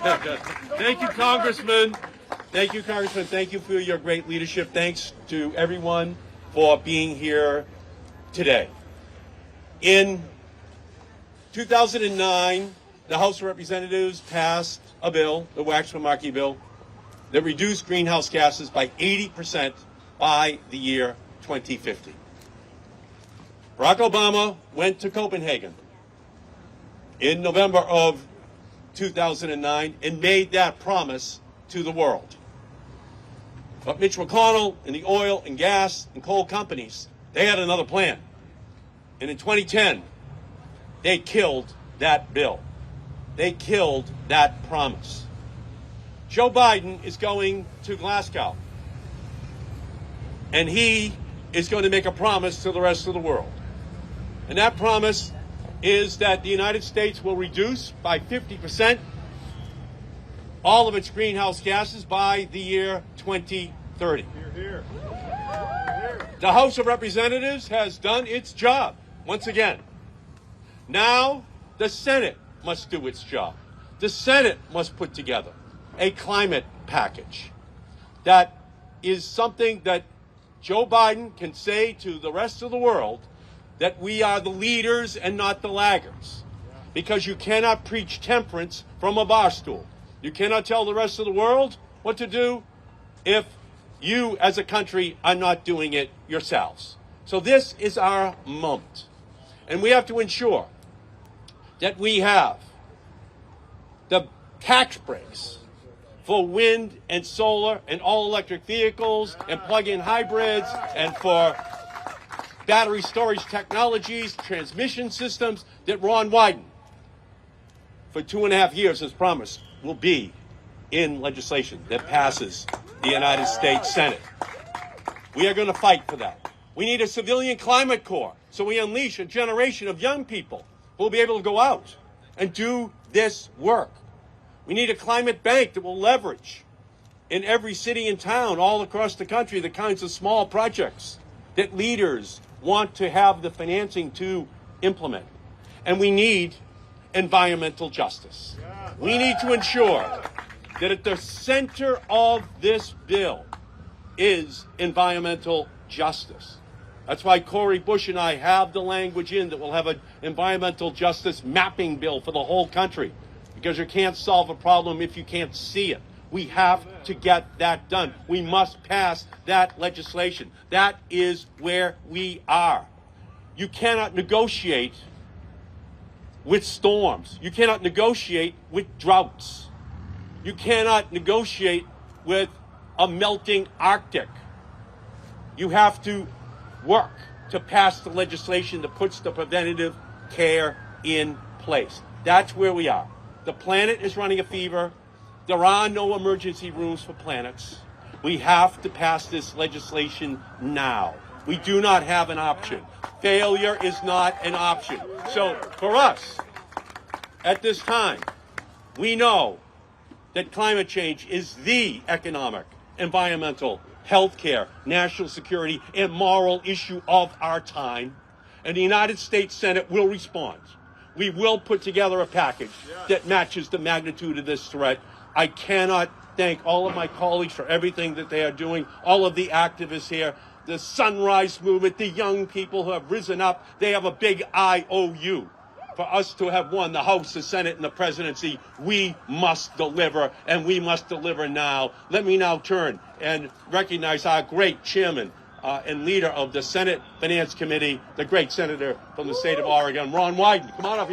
Thank you, Congressman. Thank you, Congressman. Thank you for your great leadership. Thanks to everyone for being here today. In 2009, the House of Representatives passed a bill, the Ed Markey bill, that reduced greenhouse gases by 80% by the year 2050. Barack Obama went to Copenhagen in November of 2009 and made that promise to the world. But Mitch McConnell and the oil and gas and coal companies, they had another plan. And in 2010, they killed that bill. They killed that promise. Joe Biden is going to Glasgow, and he is going to make a promise to the rest of the world. And that promise is that the United States will reduce by 50% all of its greenhouse gases by the year 2030. The House of Representatives has done its job once again. Now the Senate must do its job. The Senate must put together a climate package that is something that Joe Biden can say to the rest of the world that we are the leaders and not the laggards. Because you cannot preach temperance from a bar stool. You cannot tell the rest of the world what to do if you as a country are not doing it yourselves. So this is our moment. And we have to ensure that we have the tax breaks for wind and solar and all-electric vehicles and plug-in hybrids and for battery storage technologies, transmission systems that Ron Wyden, for 2.5 years, has promised will be in legislation that passes the United States Senate. We are going to fight for that. We need a civilian climate corps, so we unleash a generation of young people who will be able to go out and do this work. We need a climate bank that will leverage in every city and town all across the country the kinds of small projects that leaders want to have the financing to implement. And we need environmental justice. We need to ensure that at the center of this bill is environmental justice. That's why Cori Bush and I have the language in that we'll have an environmental justice mapping bill for the whole country, because you can't solve a problem if you can't see it. We have to get that done. We must pass that legislation. That is where we are. You cannot negotiate with storms. You cannot negotiate with droughts. You cannot negotiate with a melting Arctic. You have to work to pass the legislation that puts the preventative care in place. That's where we are. The planet is running a fever. There are no emergency rooms for planets. We have to pass this legislation now. We do not have an option. Failure is not an option. So for us, at this time, we know that climate change is the economic, environmental, healthcare, national security, and moral issue of our time. And the United States Senate will respond. We will put together a package that matches the magnitude of this threat. I cannot thank all of my colleagues for everything that they are doing, all of the activists here, the Sunrise Movement, the young people who have risen up. They have a big IOU. For us to have won the House, the Senate, and the presidency, we must deliver, and we must deliver now. Let me now turn and recognize our great chairman and leader of the Senate Finance Committee, the great senator from the state of Oregon, Ron Wyden. Come on up here.